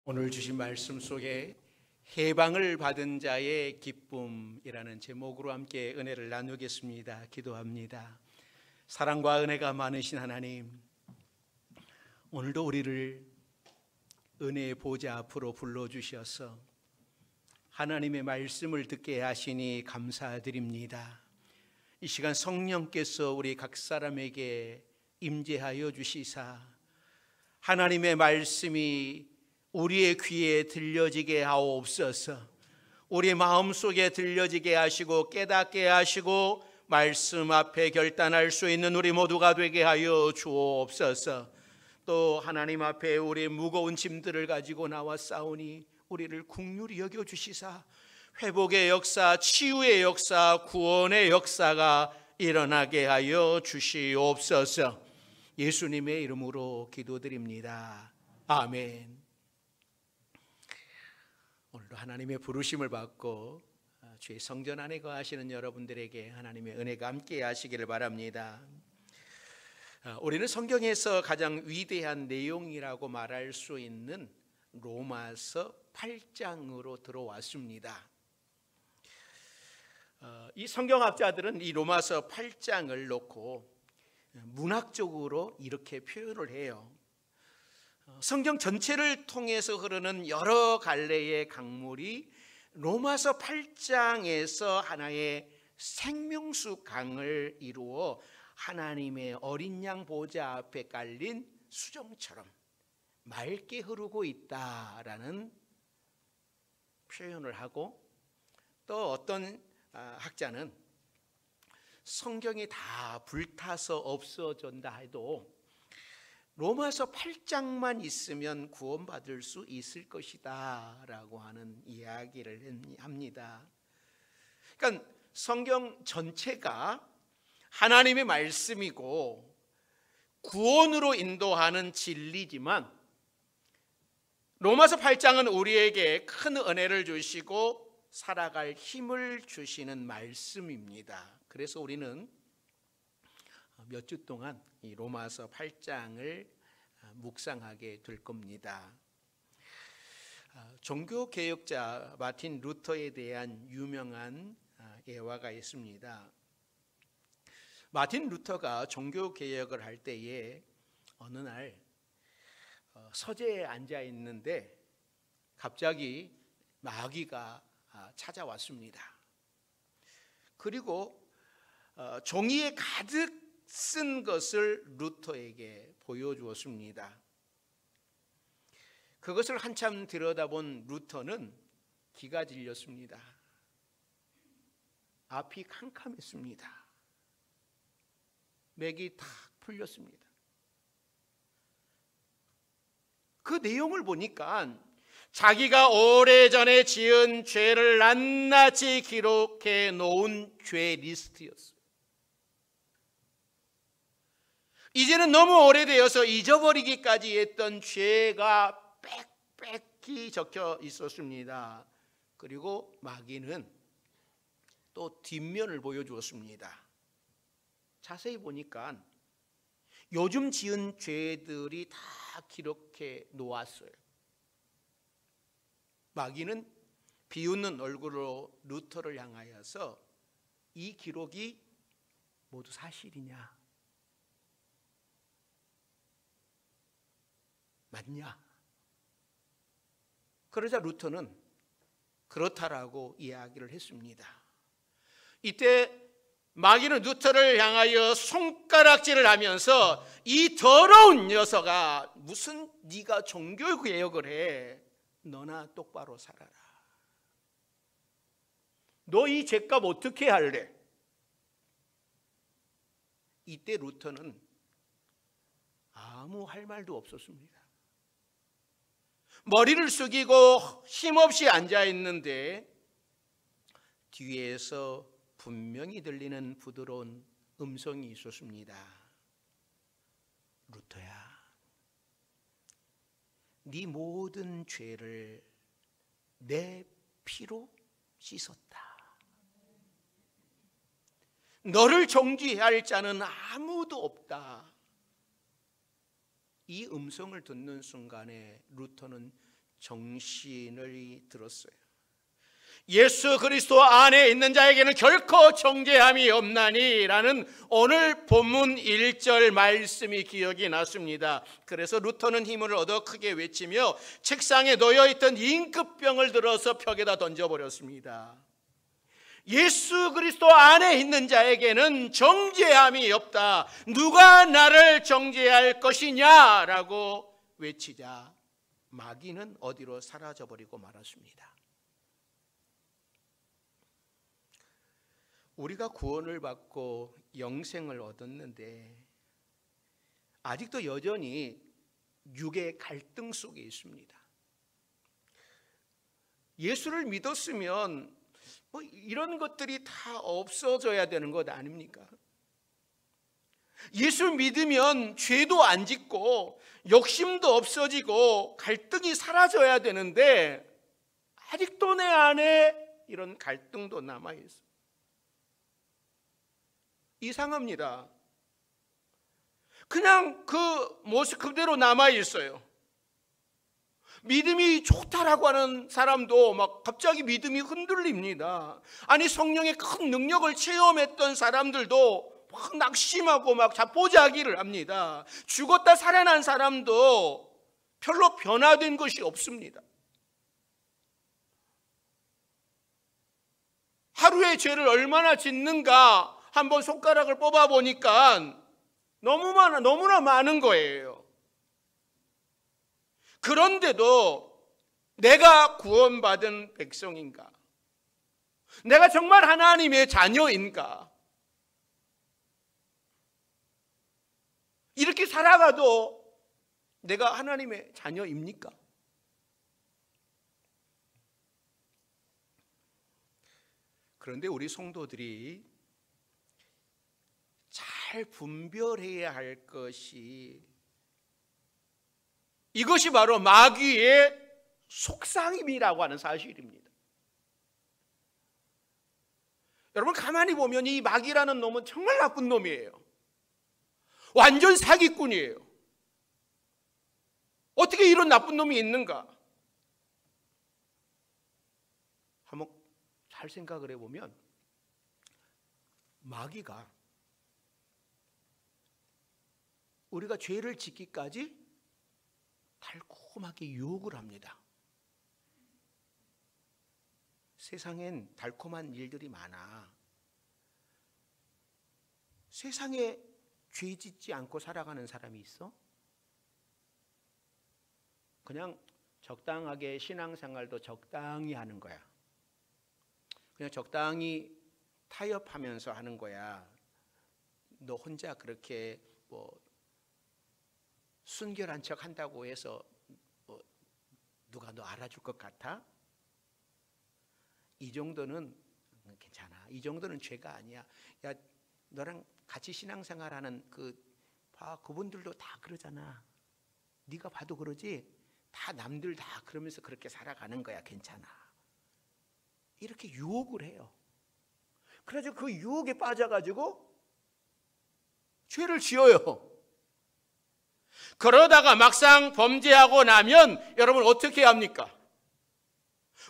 오늘 주신 말씀 속에 해방을 받은 자의 기쁨이라는 제목으로 함께 은혜를 나누겠습니다. 기도합니다. 사랑과 은혜가 많으신 하나님, 오늘도 우리를 은혜의 보좌 앞으로 불러주셔서 하나님의 말씀을 듣게 하시니 감사드립니다. 이 시간 성령께서 우리 각 사람에게 임재하여 주시사 하나님의 말씀이 우리의 귀에 들려지게 하옵소서. 우리 마음속에 들려지게 하시고 깨닫게 하시고 말씀 앞에 결단할 수 있는 우리 모두가 되게 하여 주옵소서. 또 하나님 앞에 우리 무거운 짐들을 가지고 나와 싸우니 우리를 긍휼히 여겨 주시사 회복의 역사, 치유의 역사, 구원의 역사가 일어나게 하여 주시옵소서. 예수님의 이름으로 기도드립니다. 아멘. 오늘도 하나님의 부르심을 받고 주의 성전 안에 거하시는 여러분들에게 하나님의 은혜가 함께 하시기를 바랍니다. 우리는 성경에서 가장 위대한 내용이라고 말할 수 있는 로마서 8장으로 들어왔습니다. 이 성경학자들은 이 로마서 8장을 놓고 문학적으로 이렇게 표현을 해요. 성경 전체를 통해서 흐르는 여러 갈래의 강물이 로마서 8장에서 하나의 생명수 강을 이루어 하나님의 어린 양 보좌 앞에 깔린 수정처럼 맑게 흐르고 있다라는 표현을 하고, 또 어떤 학자는 성경이 다 불타서 없어진다 해도 로마서 8장만 있으면 구원받을 수 있을 것이다 라고 하는 이야기를 합니다. 그러니까 성경 전체가 하나님의 말씀이고 구원으로 인도하는 진리지만 로마서 8장은 우리에게 큰 은혜를 주시고 살아갈 힘을 주시는 말씀입니다. 그래서 우리는 몇 주 동안 이 로마서 8장을 묵상하게 될 겁니다. 종교개혁자 마틴 루터에 대한 유명한 예화가 있습니다. 마틴 루터가 종교개혁을 할 때에 어느 날 서재에 앉아 있는데 갑자기 마귀가 찾아왔습니다. 그리고 종이에 가득 쓴 것을 루터에게 보여주었습니다. 그것을 한참 들여다본 루터는 기가 질렸습니다. 앞이 캄캄했습니다. 맥이 탁 풀렸습니다. 그 내용을 보니까 자기가 오래전에 지은 죄를 낱낱이 기록해 놓은 죄 리스트였어요. 이제는 너무 오래되어서 잊어버리기까지 했던 죄가 빽빽히 적혀 있었습니다. 그리고 마귀는 또 뒷면을 보여주었습니다. 자세히 보니까 요즘 지은 죄들이 다 기록해 놓았어요. 마귀는 비웃는 얼굴로 루터를 향하여서 이 기록이 모두 사실이냐? 맞냐? 그러자 루터는 그렇다라고 이야기를 했습니다. 이때 마귀는 루터를 향하여 손가락질을 하면서 이 더러운 녀석아, 무슨 네가 종교개혁을 해? 너나 똑바로 살아라. 너 이 죄값 어떻게 할래? 이때 루터는 아무 할 말도 없었습니다. 머리를 숙이고 힘없이 앉아있는데 뒤에서 분명히 들리는 부드러운 음성이 있었습니다. 루터야, 네 모든 죄를 내 피로 씻었다. 너를 정죄할 자는 아무도 없다. 이 음성을 듣는 순간에 루터는 정신을 들었어요. 예수 그리스도 안에 있는 자에게는 결코 정죄함이 없나니라는 오늘 본문 1절 말씀이 기억이 났습니다. 그래서 루터는 힘을 얻어 크게 외치며 책상에 놓여있던 잉크병을 들어서 벽에다 던져버렸습니다. 예수 그리스도 안에 있는 자에게는 정죄함이 없다. 누가 나를 정죄할 것이냐라고 외치자 마귀는 어디로 사라져버리고 말았습니다. 우리가 구원을 받고 영생을 얻었는데 아직도 여전히 육의 갈등 속에 있습니다. 예수를 믿었으면 이런 것들이 다 없어져야 되는 것 아닙니까? 예수 믿으면 죄도 안 짓고 욕심도 없어지고 갈등이 사라져야 되는데 아직도 내 안에 이런 갈등도 남아있어요. 이상합니다. 그냥 그 모습 그대로 남아있어요. 믿음이 좋다라고 하는 사람도 막 갑자기 믿음이 흔들립니다. 아니 성령의 큰 능력을 체험했던 사람들도 막 낙심하고 막 자포자기를 합니다. 죽었다 살아난 사람도 별로 변화된 것이 없습니다. 하루에 죄를 얼마나 짓는가 한번 손가락을 뽑아 보니까 너무나 많은 거예요. 그런데도 내가 구원받은 백성인가? 내가 정말 하나님의 자녀인가? 이렇게 살아가도 내가 하나님의 자녀입니까? 그런데 우리 성도들이 잘 분별해야 할 것이 이것이 바로 마귀의 속삭임이라고 하는 사실입니다. 여러분 가만히 보면 이 마귀라는 놈은 정말 나쁜 놈이에요. 완전 사기꾼이에요. 어떻게 이런 나쁜 놈이 있는가? 한번 잘 생각을 해보면 마귀가 우리가 죄를 짓기까지 달콤하게 유혹을 합니다. 세상엔 달콤한 일들이 많아. 세상에 죄 짓지 않고 살아가는 사람이 있어? 그냥 적당하게 신앙생활도 적당히 하는 거야. 그냥 적당히 타협하면서 하는 거야. 너 혼자 그렇게 순결한 척 한다고 해서 누가 너 알아줄 것 같아? 이 정도는 괜찮아. 이 정도는 죄가 아니야. 야, 너랑 같이 신앙생활하는 그분들도 다 그러잖아. 네가 봐도 그러지? 다 남들 다 그러면서 그렇게 살아가는 거야. 괜찮아. 이렇게 유혹을 해요. 그래서 그 유혹에 빠져가지고 죄를 지어요. 그러다가 막상 범죄하고 나면 여러분 어떻게 합니까?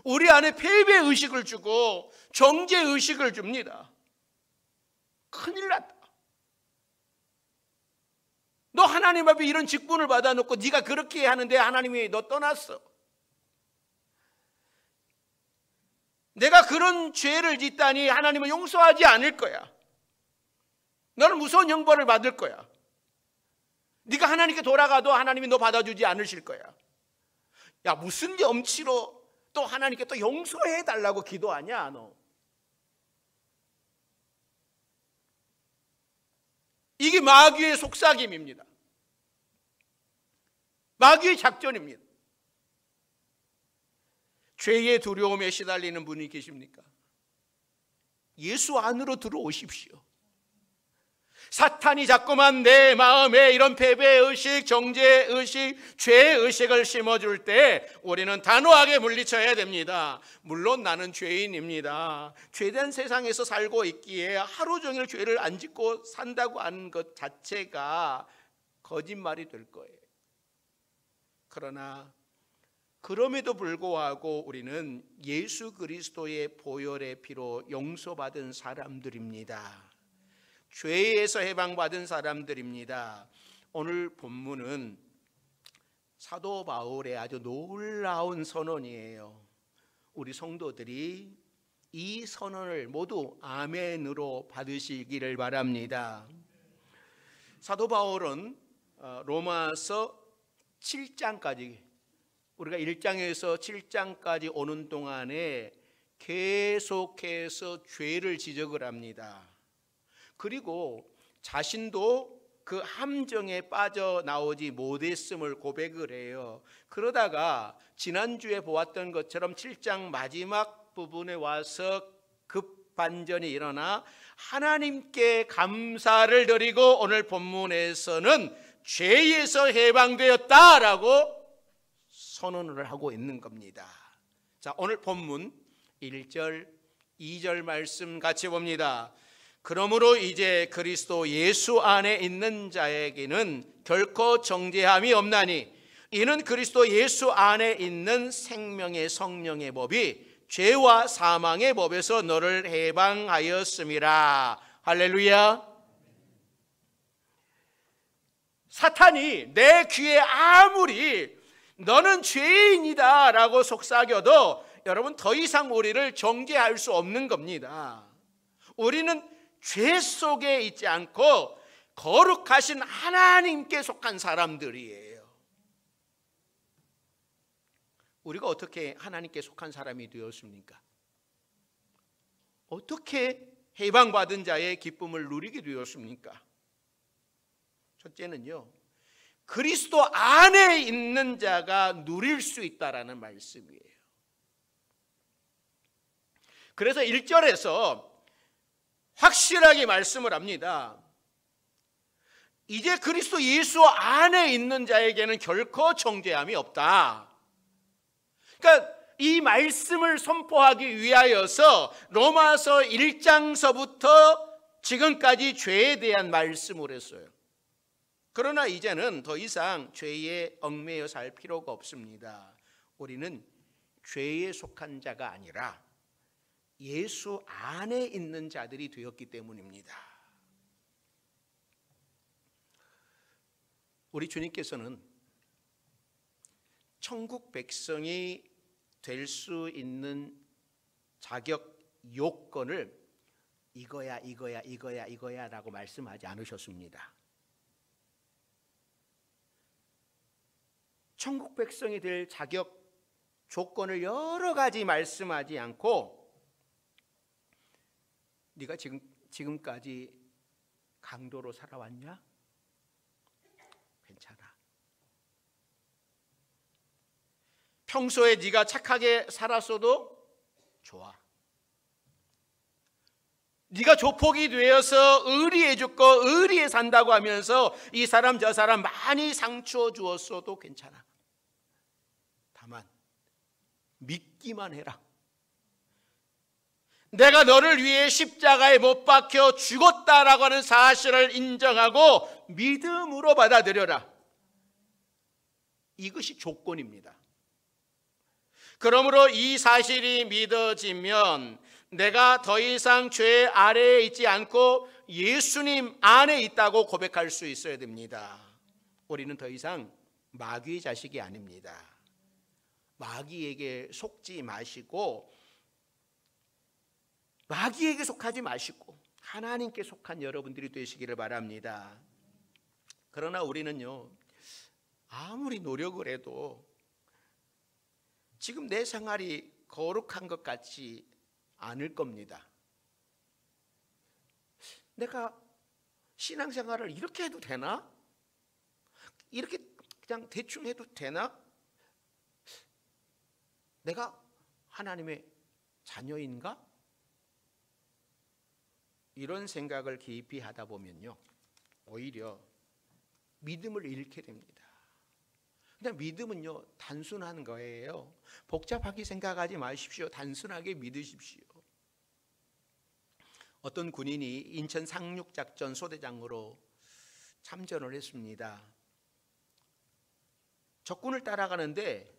우리 안에 패배의식을 주고 정죄의식을 줍니다. 큰일 났다. 너 하나님 앞에 이런 직분을 받아놓고 네가 그렇게 하는데 하나님이 너 떠났어. 내가 그런 죄를 짓다니 하나님은 용서하지 않을 거야. 너는 무서운 형벌을 받을 거야. 네가 하나님께 돌아가도 하나님이 너 받아주지 않으실 거야. 야, 무슨 염치로 또 하나님께 또 용서해 달라고 기도하냐 너. 이게 마귀의 속삭임입니다. 마귀의 작전입니다. 죄의 두려움에 시달리는 분이 계십니까? 예수 안으로 들어오십시오. 사탄이 자꾸만 내 마음에 이런 패배의식, 정죄의식, 죄의식을 심어줄 때 우리는 단호하게 물리쳐야 됩니다. 물론 나는 죄인입니다. 죄된 세상에서 살고 있기에 하루 종일 죄를 안 짓고 산다고 하는 것 자체가 거짓말이 될 거예요. 그러나 그럼에도 불구하고 우리는 예수 그리스도의 보혈의 피로 용서받은 사람들입니다. 죄에서 해방받은 사람들입니다. 오늘 본문은 사도 바울의 아주 놀라운 선언이에요. 우리 성도들이 이 선언을 모두 아멘으로 받으시기를 바랍니다. 사도 바울은 로마서 7장까지, 우리가 1장에서 7장까지 오는 동안에 계속해서 죄를 지적을 합니다. 그리고 자신도 그 함정에 빠져나오지 못했음을 고백을 해요. 그러다가 지난주에 보았던 것처럼 7장 마지막 부분에 와서 급반전이 일어나 하나님께 감사를 드리고 오늘 본문에서는 죄에서 해방되었다라고 선언을 하고 있는 겁니다. 자, 오늘 본문 1절, 2절 말씀 같이 봅니다. 그러므로 이제 그리스도 예수 안에 있는 자에게는 결코 정죄함이 없나니 이는 그리스도 예수 안에 있는 생명의 성령의 법이 죄와 사망의 법에서 너를 해방하였음이라. 할렐루야. 사탄이 내 귀에 아무리 너는 죄인이다 라고 속삭여도 여러분 더 이상 우리를 정죄할 수 없는 겁니다. 우리는 죄 속에 있지 않고 거룩하신 하나님께 속한 사람들이에요. 우리가 어떻게 하나님께 속한 사람이 되었습니까? 어떻게 해방받은 자의 기쁨을 누리게 되었습니까? 첫째는요, 그리스도 안에 있는 자가 누릴 수 있다라는 말씀이에요. 그래서 1절에서 확실하게 말씀을 합니다. 이제 그리스도 예수 안에 있는 자에게는 결코 정죄함이 없다. 그러니까 이 말씀을 선포하기 위하여서 로마서 1장서부터 지금까지 죄에 대한 말씀을 했어요. 그러나 이제는 더 이상 죄에 얽매여 살 필요가 없습니다. 우리는 죄에 속한 자가 아니라 예수 안에 있는 자들이 되었기 때문입니다. 우리 주님께서는 천국 백성이 될 수 있는 자격 요건을 이거야 라고 말씀하지 않으셨습니다. 천국 백성이 될 자격 조건을 여러 가지 말씀하지 않고 네가 지금까지 강도로 살아왔냐? 괜찮아. 평소에 네가 착하게 살았어도 좋아. 네가 조폭이 되어서 의리해 죽고 의리해 산다고 하면서 이 사람 저 사람 많이 상처 주었어도 괜찮아. 다만 믿기만 해라. 내가 너를 위해 십자가에 못 박혀 죽었다라고 하는 사실을 인정하고 믿음으로 받아들여라. 이것이 조건입니다. 그러므로 이 사실이 믿어지면 내가 더 이상 죄 아래에 있지 않고 예수님 안에 있다고 고백할 수 있어야 됩니다. 우리는 더 이상 마귀의 자식이 아닙니다. 마귀에게 속지 마시고 마귀에게 속하지 마시고 하나님께 속한 여러분들이 되시기를 바랍니다. 그러나 우리는요, 아무리 노력을 해도 지금 내 생활이 거룩한 것 같지 않을 겁니다. 내가 신앙생활을 이렇게 해도 되나? 이렇게 그냥 대충 해도 되나? 내가 하나님의 자녀인가? 이런 생각을 깊이 하다 보면요, 오히려 믿음을 잃게 됩니다. 그냥 믿음은요, 단순한 거예요. 복잡하게 생각하지 마십시오. 단순하게 믿으십시오. 어떤 군인이 인천 상륙작전 소대장으로 참전을 했습니다. 적군을 따라가는데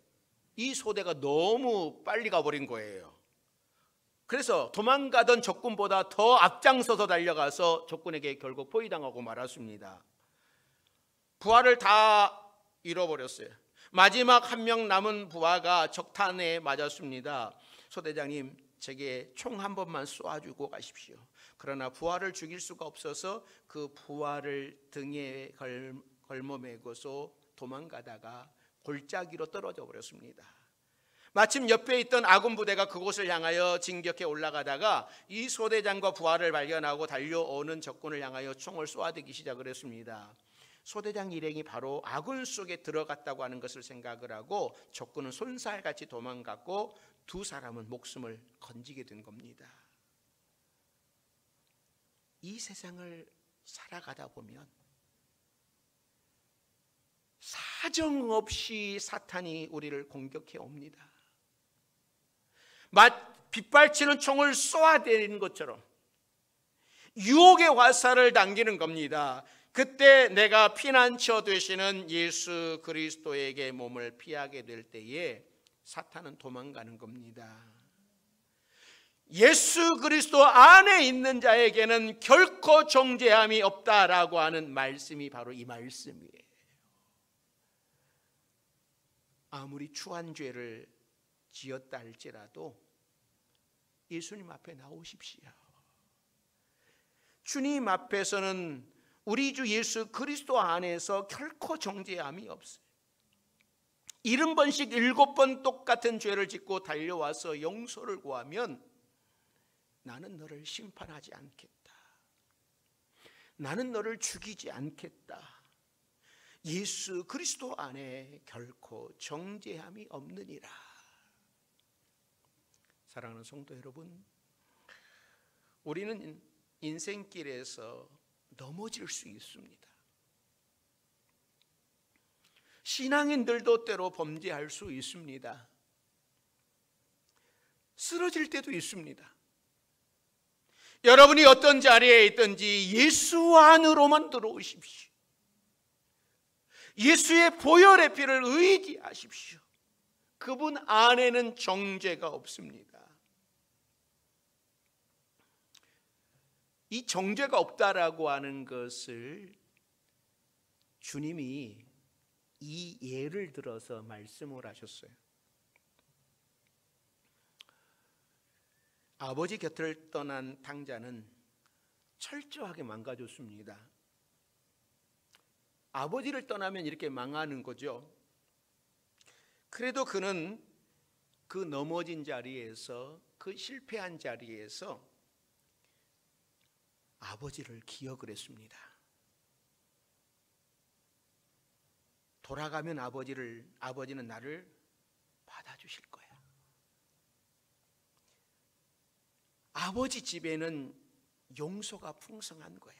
이 소대가 너무 빨리 가버린 거예요. 그래서 도망가던 적군보다 더 앞장서서 달려가서 적군에게 결국 포위당하고 말았습니다. 부하를 다 잃어버렸어요. 마지막 한 명 남은 부하가 적탄에 맞았습니다. 소대장님, 제게 총 한 번만 쏘아주고 가십시오. 그러나 부하를 죽일 수가 없어서 그 부하를 등에 걸머매고서 도망가다가 골짜기로 떨어져 버렸습니다. 마침 옆에 있던 아군 부대가 그곳을 향하여 진격해 올라가다가 이 소대장과 부하를 발견하고 달려오는 적군을 향하여 총을 쏘아대기 시작을 했습니다. 소대장 일행이 바로 아군 속에 들어갔다고 하는 것을 생각을 하고 적군은 손살같이 도망갔고 두 사람은 목숨을 건지게 된 겁니다. 이 세상을 살아가다 보면 사정없이 사탄이 우리를 공격해 옵니다. 빗발치는 총을 쏘아대는 것처럼 유혹의 화살을 당기는 겁니다. 그때 내가 피난처 되시는 예수 그리스도에게 몸을 피하게 될 때에 사탄은 도망가는 겁니다. 예수 그리스도 안에 있는 자에게는 결코 정죄함이 없다라고 하는 말씀이 바로 이 말씀이에요. 아무리 추한 죄를 지었다 할지라도 예수님 앞에 나오십시오. 주님 앞에서는 우리 주 예수 그리스도 안에서 결코 정죄함이 없어요. 70번씩 7번 똑같은 죄를 짓고 달려와서 용서를 구하면 나는 너를 심판하지 않겠다. 나는 너를 죽이지 않겠다. 예수 그리스도 안에 결코 정죄함이 없느니라. 사랑하는 성도 여러분, 우리는 인생길에서 넘어질 수 있습니다. 신앙인들도 때로 범죄할 수 있습니다. 쓰러질 때도 있습니다. 여러분이 어떤 자리에 있든지 예수 안으로만 들어오십시오. 예수의 보혈의 피를 의지하십시오. 그분 안에는 정죄가 없습니다. 이 정죄가 없다라고 하는 것을 주님이 이 예를 들어서 말씀을 하셨어요. 아버지 곁을 떠난 탕자는 철저하게 망가졌습니다. 아버지를 떠나면 이렇게 망하는 거죠. 그래도 그는 그 넘어진 자리에서, 그 실패한 자리에서 아버지를 기억을 했습니다. 돌아가면 아버지는 나를 받아주실 거야. 아버지 집에는 용서가 풍성한 거야.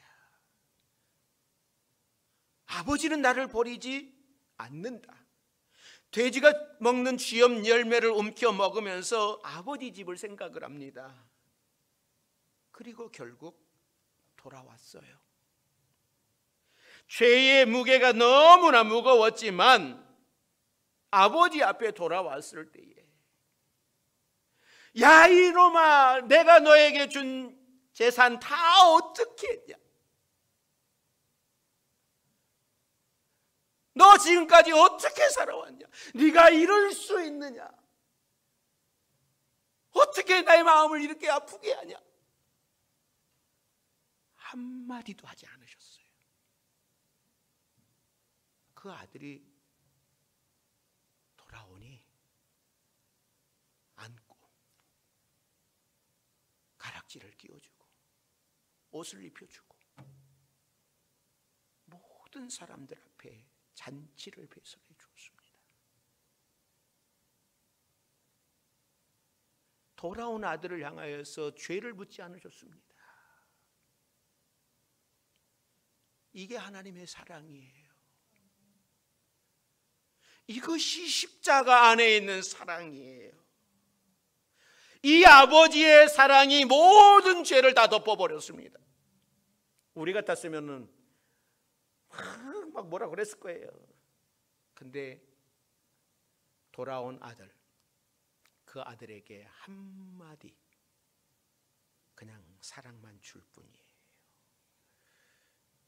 아버지는 나를 버리지 않는다. 돼지가 먹는 쥐염 열매를 움켜 먹으면서 아버지 집을 생각을 합니다. 그리고 결국 돌아왔어요. 죄의 무게가 너무나 무거웠지만 아버지 앞에 돌아왔을 때에, 야 이놈아, 내가 너에게 준 재산 다 어떻게 했냐? 너 지금까지 어떻게 살아왔냐? 네가 이럴 수 있느냐? 어떻게 나의 마음을 이렇게 아프게 하냐? 한마디도 하지 않으셨어요. 그 아들이 돌아오니 안고 가락지를 끼워주고 옷을 입혀주고 모든 사람들 앞에 잔치를 배설해 주었습니다. 돌아온 아들을 향하여서 죄를 묻지 않으셨습니다. 이게 하나님의 사랑이에요. 이것이 십자가 안에 있는 사랑이에요. 이 아버지의 사랑이 모든 죄를 다 덮어버렸습니다. 우리 같았으면은 막 뭐라 그랬을 거예요. 근데 돌아온 아들, 그 아들에게 한마디 그냥 사랑만 줄 뿐이에요.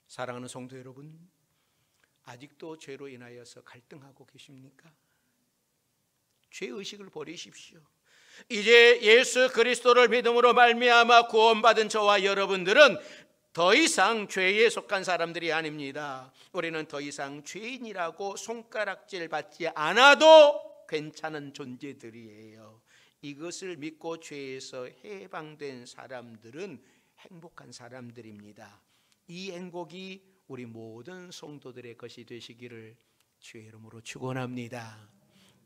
사랑하는 성도 여러분, 아직도 죄로 인하여서 갈등하고 계십니까? 죄의식을 버리십시오. 이제 예수 그리스도를 믿음으로 말미암아 구원받은 저와 여러분들은 더 이상 죄에 속한 사람들이 아닙니다. 우리는 더 이상 죄인이라고 손가락질 받지 않아도 괜찮은 존재들이에요. 이것을 믿고 죄에서 해방된 사람들은 행복한 사람들입니다. 이 행복이 우리 모든 성도들의 것이 되시기를 주의 이름으로 축원합니다.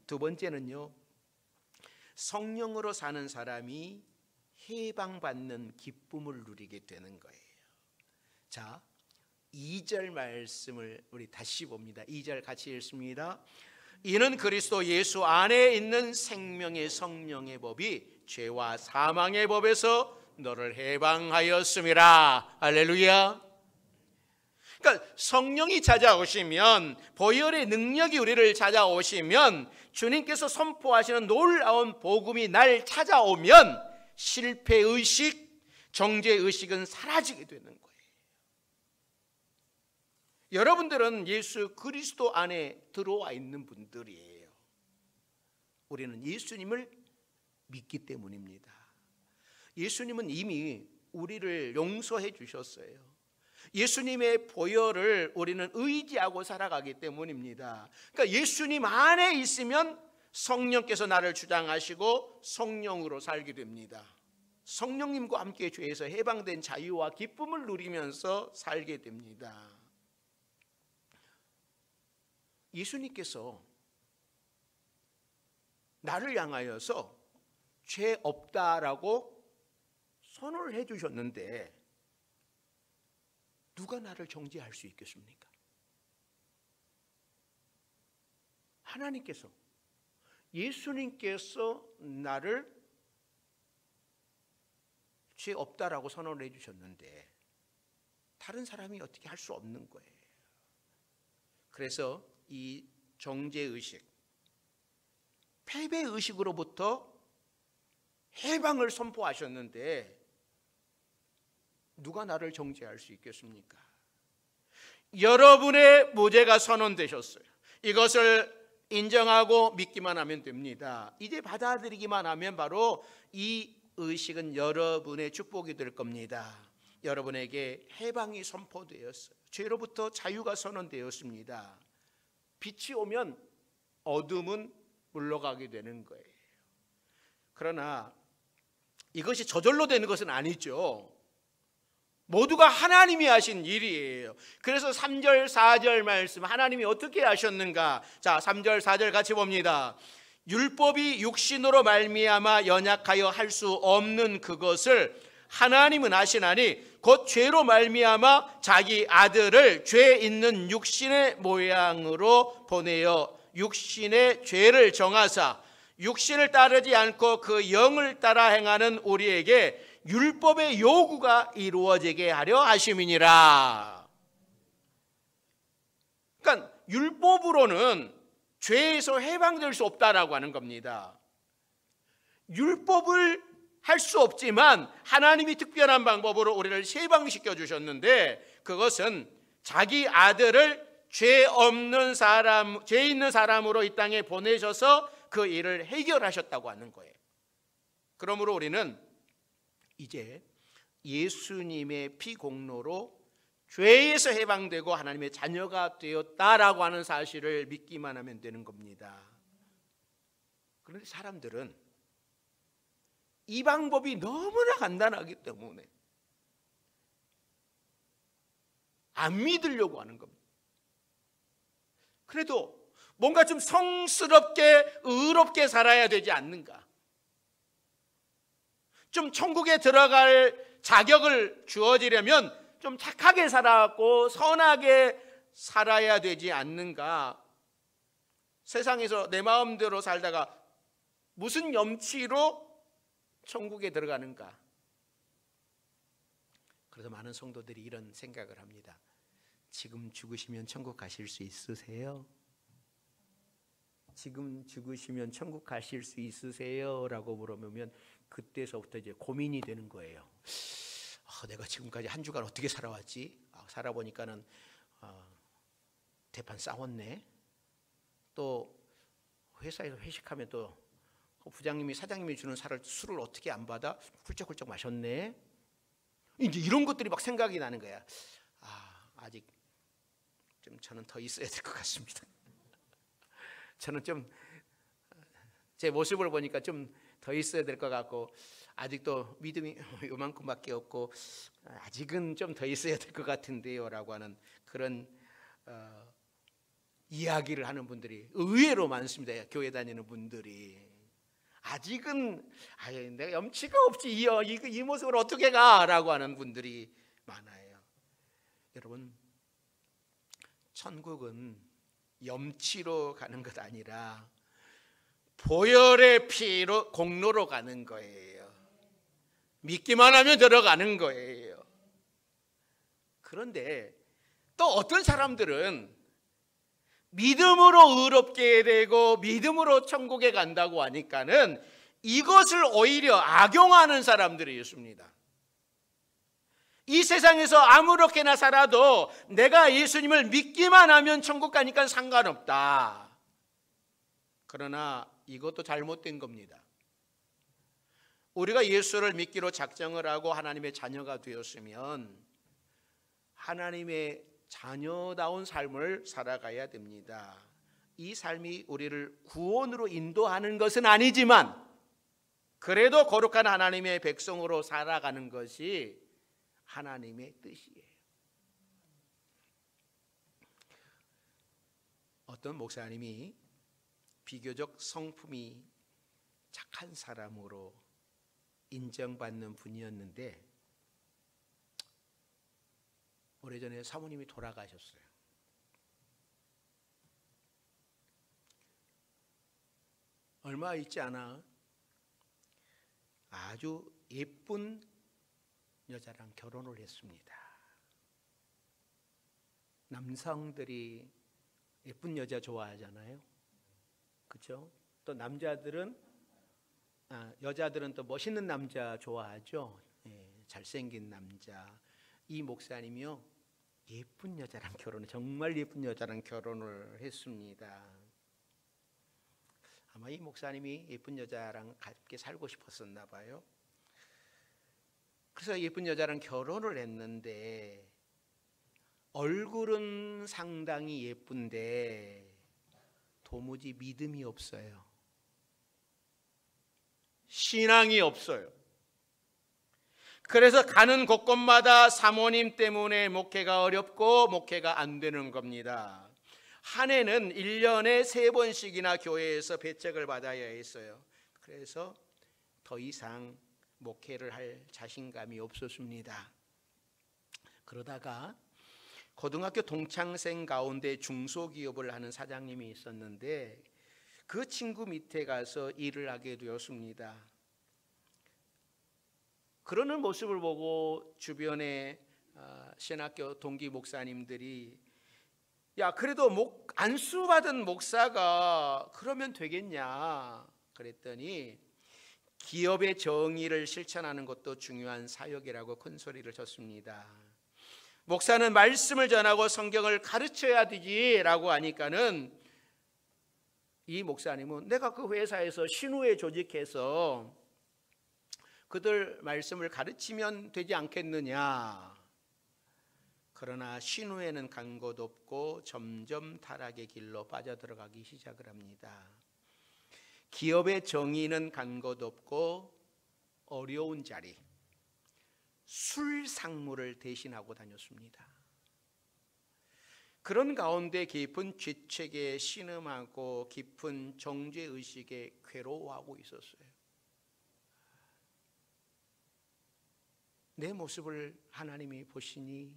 두 번째는요, 성령으로 사는 사람이 해방받는 기쁨을 누리게 되는 거예요. 자, 2절 말씀을 우리 다시 봅니다. 2절 같이 읽습니다. 이는 그리스도 예수 안에 있는 생명의 성령의 법이 죄와 사망의 법에서 너를 해방하였음이라. 할렐루야. 그러니까 성령이 찾아오시면, 보혈의 능력이 우리를 찾아오시면, 주님께서 선포하시는 놀라운 복음이 날 찾아오면 실패의식, 정죄의식은 사라지게 되는 거예요. 여러분들은 예수 그리스도 안에 들어와 있는 분들이에요. 우리는 예수님을 믿기 때문입니다. 예수님은 이미 우리를 용서해 주셨어요. 예수님의 보혈을 우리는 의지하고 살아가기 때문입니다. 그러니까 예수님 안에 있으면 성령께서 나를 주장하시고 성령으로 살게 됩니다. 성령님과 함께 죄에서 해방된 자유와 기쁨을 누리면서 살게 됩니다. 예수님께서 나를 향하여서 죄 없다라고 선언을 해주셨는데 누가 나를 정죄할 수 있겠습니까? 하나님께서, 예수님께서 나를 죄 없다라고 선언을 해주셨는데 다른 사람이 어떻게 할 수 없는 거예요. 그래서 이 정죄의식, 패배의식으로부터 해방을 선포하셨는데 누가 나를 정죄할 수 있겠습니까? 여러분의 무죄가 선언되셨어요. 이것을 인정하고 믿기만 하면 됩니다. 이제 받아들이기만 하면 바로 이 의식은 여러분의 축복이 될 겁니다. 여러분에게 해방이 선포되었어요. 죄로부터 자유가 선언되었습니다. 빛이 오면 어둠은 물러가게 되는 거예요. 그러나 이것이 저절로 되는 것은 아니죠. 모두가 하나님이 하신 일이에요. 그래서 3절 4절 말씀, 하나님이 어떻게 하셨는가? 자, 3절 4절 같이 봅니다. 율법이 육신으로 말미암아 연약하여 할 수 없는 그것을 하나님은 하시나니 곧 죄로 말미암아 자기 아들을 죄 있는 육신의 모양으로 보내어 육신의 죄를 정하사 육신을 따르지 않고 그 영을 따라 행하는 우리에게 율법의 요구가 이루어지게 하려 하심이니라. 그러니까 율법으로는 죄에서 해방될 수 없다라고 하는 겁니다. 율법을 할 수 없지만 하나님이 특별한 방법으로 우리를 해방시켜 주셨는데 그것은 자기 아들을 죄 없는 사람, 죄 있는 사람으로 이 땅에 보내셔서 그 일을 해결하셨다고 하는 거예요. 그러므로 우리는 이제 예수님의 피 공로로 죄에서 해방되고 하나님의 자녀가 되었다라고 하는 사실을 믿기만 하면 되는 겁니다. 그런데 사람들은 이 방법이 너무나 간단하기 때문에 안 믿으려고 하는 겁니다. 그래도 뭔가 좀 성스럽게 의롭게 살아야 되지 않는가? 좀 천국에 들어갈 자격을 주어지려면 좀 착하게 살아고 선하게 살아야 되지 않는가? 세상에서 내 마음대로 살다가 무슨 염치로 천국에 들어가는가? 그래서 많은 성도들이 이런 생각을 합니다. 지금 죽으시면 천국 가실 수 있으세요? 지금 죽으시면 천국 가실 수 있으세요? 라고 물어보면 그때서부터 이제 고민이 되는 거예요. 내가 지금까지 한 주간 어떻게 살아왔지? 살아보니까는 대판 싸웠네. 또 회사에서 회식하면 또 부장님이 사장님이 주는 술을 어떻게 안 받아? 훌쩍훌쩍 마셨네. 이제 이런 것들이 막 생각이 나는 거야. 아직 좀 저는 더 있어야 될 것 같습니다. 저는 좀 제 모습을 보니까 좀 더 있어야 될 것 같고, 아직도 믿음이 요만큼밖에 없고 아직은 좀 더 있어야 될 것 같은데요 라고 하는 그런 이야기를 하는 분들이 의외로 많습니다. 교회 다니는 분들이 아직은 내가 염치가 없지 이 모습을 어떻게 가? 라고 하는 분들이 많아요. 여러분, 천국은 염치로 가는 것 아니라 보혈의 피로 공로로 가는 거예요. 믿기만 하면 들어가는 거예요. 그런데 또 어떤 사람들은 믿음으로 의롭게 되고 믿음으로 천국에 간다고 하니까는 이것을 오히려 악용하는 사람들이 있습니다. 이 세상에서 아무렇게나 살아도 내가 예수님을 믿기만 하면 천국 가니까 상관없다. 그러나 이것도 잘못된 겁니다. 우리가 예수를 믿기로 작정을 하고 하나님의 자녀가 되었으면 하나님의 자녀다운 삶을 살아가야 됩니다. 이 삶이 우리를 구원으로 인도하는 것은 아니지만 그래도 거룩한 하나님의 백성으로 살아가는 것이 하나님의 뜻이에요. 어떤 목사님이 비교적 성품이 착한 사람으로 인정받는 분이었는데 오래전에 사모님이 돌아가셨어요. 얼마 있지 않아 아주 예쁜 여자랑 결혼을 했습니다. 남성들이 예쁜 여자 좋아하잖아요. 그렇죠? 또 여자들은 또 멋있는 남자 좋아하죠. 잘생긴 남자. 이 목사님이요, 예쁜 여자랑 정말 예쁜 여자랑 결혼을 했습니다. 아마 이 목사님이 예쁜 여자랑 함께 살고 싶었었나 봐요. 그래서 예쁜 여자랑 결혼을 했는데 얼굴은 상당히 예쁜데 도무지 믿음이 없어요. 신앙이 없어요. 그래서 가는 곳곳마다 사모님 때문에 목회가 어렵고 목회가 안 되는 겁니다. 한 해는 1년에 3번씩이나 교회에서 배책을 받아야 했어요. 그래서 더 이상 목회를 할 자신감이 없었습니다. 그러다가 고등학교 동창생 가운데 중소기업을 하는 사장님이 있었는데 그 친구 밑에 가서 일을 하게 되었습니다. 그러는 모습을 보고 주변에 신학교 동기 목사님들이 야, 그래도 안수받은 목사가 그러면 되겠냐 그랬더니 기업의 정의를 실천하는 것도 중요한 사역이라고 큰 소리를 쳤습니다. 목사는 말씀을 전하고 성경을 가르쳐야 되지라고 하니까는 이 목사님은 내가 그 회사에서 신우회 조직해서 그들 말씀을 가르치면 되지 않겠느냐. 그러나 신우회는 간 곳 없고 점점 타락의 길로 빠져들어가기 시작을 합니다. 기업의 정의는 간 곳 없고 어려운 자리, 술 상무를 대신하고 다녔습니다. 그런 가운데 깊은 죄책에 신음하고 깊은 정죄의식에 괴로워하고 있었어요. 내 모습을 하나님이 보시니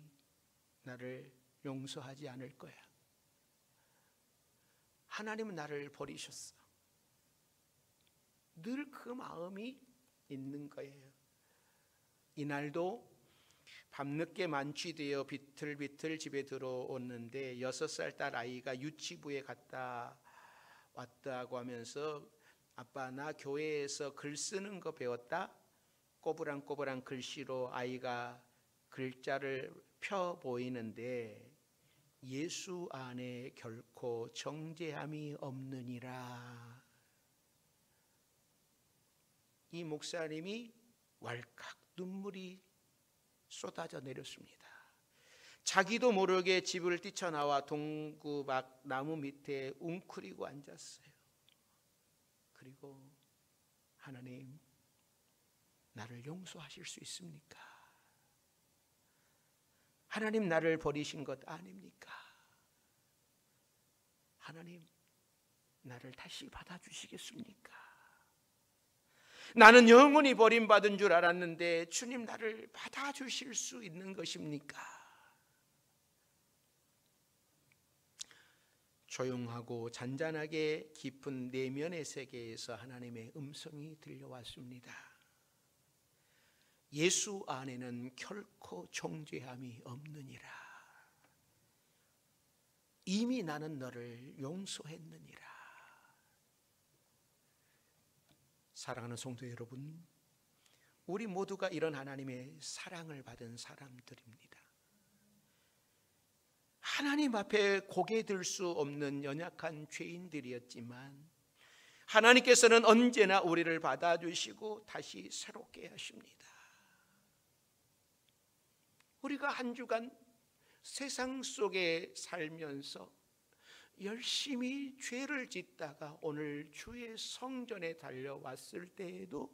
나를 용서하지 않을 거야. 하나님은 나를 버리셨어. 늘 그 마음이 있는 거예요. 이날도 밤늦게 만취되어 비틀비틀 집에 들어오는데 6살 딸 아이가 유치부에 갔다 왔다고 하면서 아빠 나 교회에서 글 쓰는 거 배웠다. 꼬부랑꼬부랑 글씨로 아이가 글자를 펴 보이는데 예수 안에 결코 정죄함이 없느니라. 이 목사님이 왈칵 눈물이 쏟아져 내렸습니다. 자기도 모르게 집을 뛰쳐나와 동구박 나무 밑에 웅크리고 앉았어요. 그리고 하나님, 나를 용서하실 수 있습니까? 하나님, 나를 버리신 것 아닙니까? 하나님, 나를 다시 받아주시겠습니까? 나는 영원히 버림받은 줄 알았는데 주님, 나를 받아주실 수 있는 것입니까? 조용하고 잔잔하게 깊은 내면의 세계에서 하나님의 음성이 들려왔습니다. 예수 안에는 결코 정죄함이 없느니라. 이미 나는 너를 용서했느니라. 사랑하는 성도 여러분, 우리 모두가 이런 하나님의 사랑을 받은 사람들입니다. 하나님 앞에 고개 들 수 없는 연약한 죄인들이었지만 하나님께서는 언제나 우리를 받아주시고 다시 새롭게 하십니다. 우리가 한 주간 세상 속에 살면서 열심히 죄를 짓다가 오늘 주의 성전에 달려왔을 때에도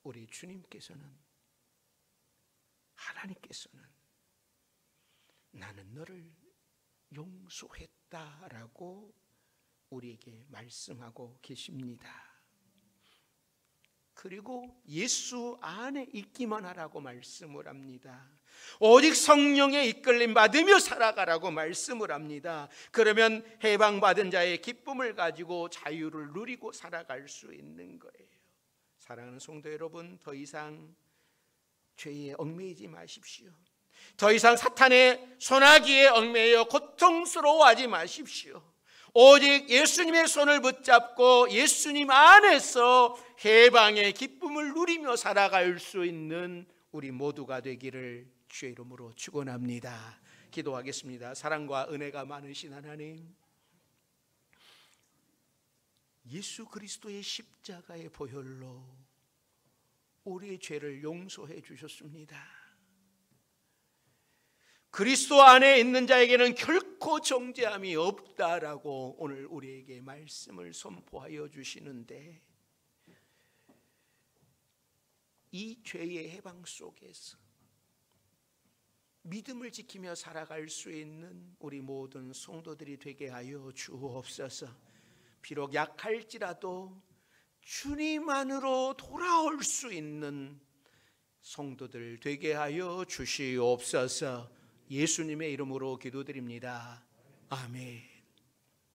우리 주님께서는, 하나님께서는 나는 너를 용서했다라고 우리에게 말씀하고 계십니다. 그리고 예수 안에 있기만 하라고 말씀을 합니다. 오직 성령의 이끌림 받으며 살아가라고 말씀을 합니다. 그러면 해방받은 자의 기쁨을 가지고 자유를 누리고 살아갈 수 있는 거예요. 사랑하는 성도 여러분, 더 이상 죄에 얽매이지 마십시오. 더 이상 사탄의 소나기에 얽매여 고통스러워하지 마십시오. 오직 예수님의 손을 붙잡고 예수님 안에서 해방의 기쁨을 누리며 살아갈 수 있는 우리 모두가 되기를 주의 이름으로 축원합니다. 기도하겠습니다. 사랑과 은혜가 많으신 하나님, 예수 그리스도의 십자가의 보혈로 우리의 죄를 용서해 주셨습니다. 그리스도 안에 있는 자에게는 결코 정죄함이 없다라고 오늘 우리에게 말씀을 선포하여 주시는데, 이 죄의 해방 속에서 믿음을 지키며 살아갈 수 있는 우리 모든 성도들이 되게 하여 주옵소서. 비록 약할지라도 주님 안으로 돌아올 수 있는 성도들 되게 하여 주시옵소서. 예수님의 이름으로 기도드립니다. 아멘.